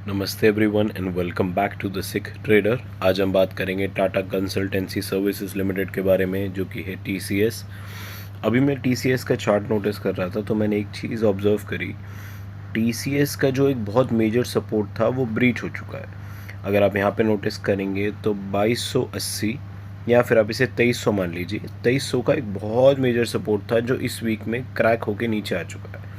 नमस्ते everyone and welcome back to the Sikh trader. आज हम बात करेंगे टाटा कंसल्टेंसी सर्विसेज लिमिटेड के बारे में, जो कि है टीसीएस। अभी मैं टीसीएस का चार्ट नोटिस कर रहा था तो मैंने एक चीज़ ऑब्जर्व करी। टीसीएस का जो एक बहुत मेजर सपोर्ट था वो ब्रीच हो चुका है। अगर आप यहाँ पे नोटिस करेंगे तो 2280 या फिर आप इसे 2300 मान लीजिए। 2300 का एक बहुत मेजर सपोर्ट था जो इस वीक में क्रैक होके नीचे आ चुका है।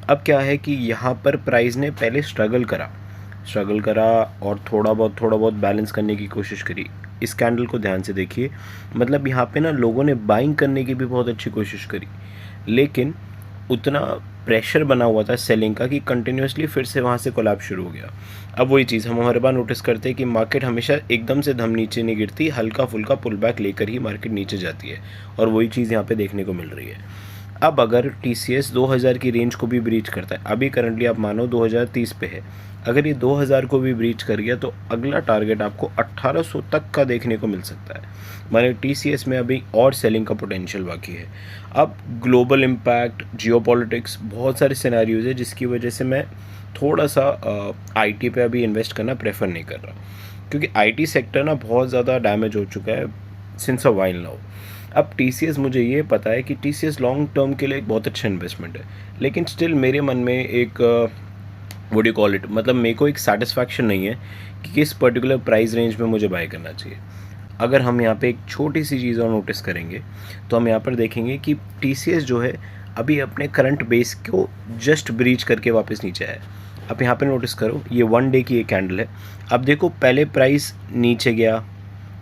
अब क्या है कि यहाँ पर प्राइस ने पहले स्ट्रगल करा और थोड़ा बहुत बैलेंस करने की कोशिश करी। इस कैंडल को ध्यान से देखिए, मतलब यहाँ पे ना लोगों ने बाइंग करने की भी बहुत अच्छी कोशिश करी, लेकिन उतना प्रेशर बना हुआ था सेलिंग का कि कंटिन्यूसली फिर से वहाँ से कोलैप्स शुरू हो गया। अब वही चीज़ हम हर बार नोटिस करते हैं कि मार्केट हमेशा एकदम से धम नीचे नहीं गिरती, हल्का फुल्का पुल बैक लेकर ही मार्केट नीचे जाती है, और वही चीज़ यहाँ पे देखने को मिल रही है। अब अगर टीसीएस 2000 की रेंज को भी ब्रीच करता है, अभी करंटली आप मानो 2030 पे है, अगर ये 2000 को भी ब्रीच कर गया तो अगला टारगेट आपको 1800 तक का देखने को मिल सकता है। माने टीसीएस में अभी और सेलिंग का पोटेंशियल बाकी है। अब ग्लोबल इम्पैक्ट, जियोपॉलिटिक्स, बहुत सारे सिनेरियोज है जिसकी वजह से मैं थोड़ा सा आईटी पे अभी इन्वेस्ट करना प्रेफर नहीं कर रहा, क्योंकि आईटी सेक्टर ना बहुत ज़्यादा डैमेज हो चुका है सिंस अ वाइल नाउ। अब टीसीएस, मुझे ये पता है कि टीसीएस लॉन्ग टर्म के लिए एक बहुत अच्छा इन्वेस्टमेंट है, लेकिन स्टिल मेरे मन में एक वुड यू कॉल इट, मतलब मेरे को एक सेटिस्फैक्शन नहीं है कि किस पर्टिकुलर प्राइस रेंज में मुझे बाय करना चाहिए। अगर हम यहाँ पे एक छोटी सी चीज़ और नोटिस करेंगे तो हम यहाँ पर देखेंगे कि टीसीएस जो है अभी अपने करंट बेस को जस्ट ब्रीच करके वापस नीचे आया है। आप यहाँ पे नोटिस करो, ये 1 डे की एक कैंडल है। अब देखो, पहले प्राइस नीचे गया,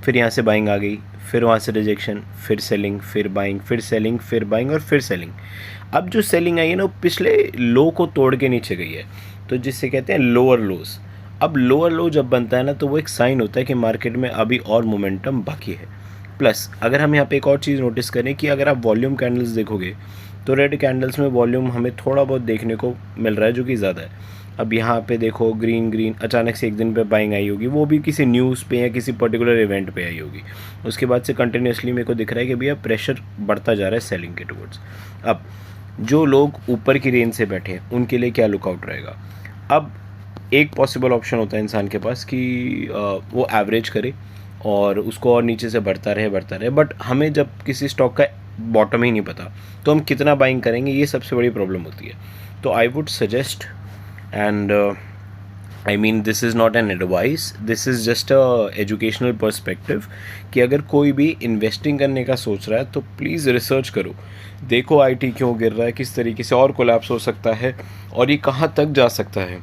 फिर यहाँ से बाइंग आ गई, फिर वहाँ से रिजेक्शन, फिर सेलिंग, फिर बाइंग, फिर सेलिंग, फिर बाइंग और फिर सेलिंग। अब जो सेलिंग आई है ना, वो पिछले लो को तोड़ के नीचे गई है, तो जिससे कहते हैं लोअर लोज। अब लोअर लो जब बनता है ना, तो वो एक साइन होता है कि मार्केट में अभी और मोमेंटम बाकी है। प्लस अगर हम यहाँ पे एक और चीज़ नोटिस करें कि अगर आप वॉल्यूम कैंडल्स देखोगे तो रेड कैंडल्स में वॉल्यूम हमें थोड़ा बहुत देखने को मिल रहा है, जो कि ज़्यादा है। अब यहाँ पे देखो, ग्रीन अचानक से एक दिन पे बाइंग आई होगी, वो भी किसी न्यूज़ पे या किसी पर्टिकुलर इवेंट पे आई होगी। उसके बाद से कंटिन्यूसली मेरे को दिख रहा है कि भैया प्रेशर बढ़ता जा रहा है सेलिंग के टुवर्ड्स। अब जो लोग ऊपर की रेंज से बैठे हैं उनके लिए क्या लुकआउट रहेगा? अब एक पॉसिबल ऑप्शन होता है इंसान के पास कि वो एवरेज करे और उसको और नीचे से बढ़ता रहे, बट हमें जब किसी स्टॉक का बॉटम ही नहीं पता तो हम कितना बाइंग करेंगे, ये सबसे बड़ी प्रॉब्लम होती है। तो I would suggest, and I mean this is not an advice, this is just a educational perspective, कि अगर कोई भी इन्वेस्टिंग करने का सोच रहा है तो प्लीज़ रिसर्च करो, देखो आईटी क्यों गिर रहा है, किस तरीके से और कोलैप्स हो सकता है और ये कहाँ तक जा सकता है।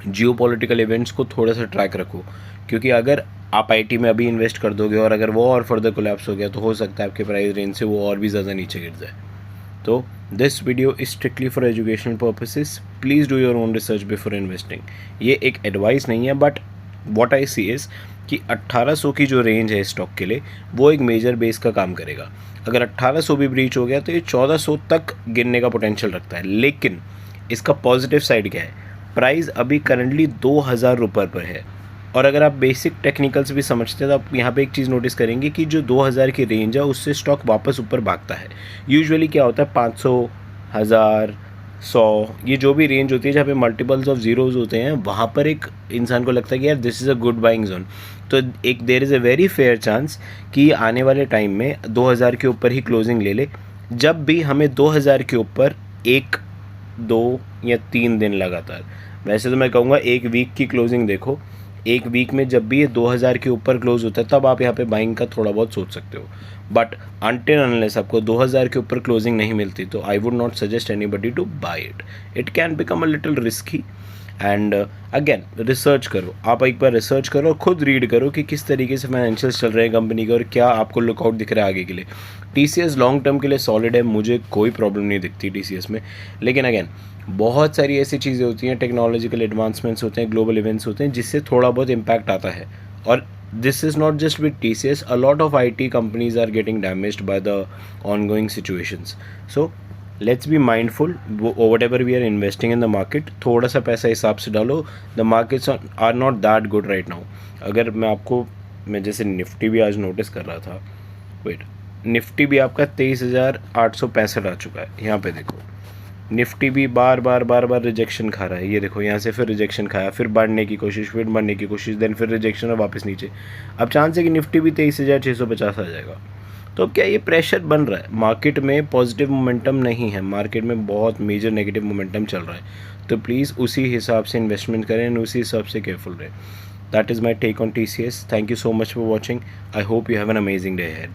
जियोपॉलिटिकल इवेंट्स को थोड़ा सा ट्रैक रखो, क्योंकि अगर आप आईटी में अभी इन्वेस्ट कर दोगे और अगर वो और फर्दर कोलैप्स हो गया तो हो सकता है आपके प्राइस रेंज से वो और भी ज़्यादा नीचे गिर जाए। तो this video is strictly for educational purposes, please do your own research before investing. ये एक एडवाइस नहीं है, but what I see is कि 1800 की जो रेंज है स्टॉक के लिए, वो एक मेजर बेस का काम करेगा। अगर 1800 भी ब्रीच हो गया तो ये 1400 तक गिरने का पोटेंशियल रखता है। लेकिन इसका पॉजिटिव साइड क्या है? प्राइस अभी करंटली 2000 रुपये पर है, और अगर आप बेसिक टेक्निकल्स भी समझते हैं तो आप यहाँ पे एक चीज़ नोटिस करेंगे कि जो 2000 की रेंज है उससे स्टॉक वापस ऊपर भागता है। यूजुअली क्या होता है, 500, 1000, 100, ये जो भी रेंज होती है जहाँ पे मल्टीपल्स ऑफ जीरोज़ होते हैं, वहाँ पर एक इंसान को लगता है कि यार this is a good buying zone. तो एक there is a very fair chance कि आने वाले टाइम में 2000 के ऊपर ही क्लोजिंग ले ले। जब भी हमें 2000 के ऊपर 1, 2 या 3 दिन लगातार, वैसे तो मैं कहूँगा एक वीक की क्लोजिंग देखो, एक वीक में जब भी ये 2000 के ऊपर क्लोज होता है तब आप यहाँ पे बाइंग का थोड़ा बहुत सोच सकते हो। बट अनटिल अनलेस आपको 2000 के ऊपर क्लोजिंग नहीं मिलती तो I would not suggest anybody to buy it. It can become a little risky, and again research करो। आप एक बार रिसर्च करो और खुद रीड करो कि किस तरीके से फाइनेंशियल्स चल रहे हैं कंपनी के और क्या आपको लुकआउट दिख रहा है आगे के लिए। टीसीएस लॉन्ग टर्म के लिए सॉलिड है, मुझे कोई प्रॉब्लम नहीं दिखती टीसीएस में, लेकिन अगेन बहुत सारी ऐसी चीज़ें होती हैं, टेक्नोलॉजिकल एडवांसमेंट्स होते हैं, ग्लोबल इवेंट्स होते हैं, जिससे थोड़ा बहुत इम्पैक्ट आता है। और this is not just with TCS, a lot of IT companies are getting damaged by the ongoing situations. So let's be mindful, whatever we are investing in the market, थोड़ा सा पैसा हिसाब से डालो। The markets are not that good right now. अगर मैं जैसे Nifty भी आज नोटिस कर रहा था, वेट, निफ्टी भी आपका 23,865 आ चुका है। यहाँ पे देखो, निफ्टी भी बार बार रिजेक्शन खा रहा है। ये देखो यहाँ से फिर रिजेक्शन खाया, फिर बढ़ने की कोशिश, फिर बढ़ने की कोशिश, देन फिर रिजेक्शन और वापस नीचे। अब चांस है कि निफ्टी भी 23,650 आ जाएगा। तो क्या ये प्रेशर बन रहा है मार्केट में? पॉजिटिव मोमेंटम नहीं है मार्केट में, बहुत मेजर नेगेटिव मोमेंटम चल रहा है। तो प्लीज़ उसी हिसाब से इन्वेस्टमेंट करें और उसी हिसाब से केयरफुल रहें। That is my take on TCS। Thank you so much for watching. I hope you have an amazing day ahead.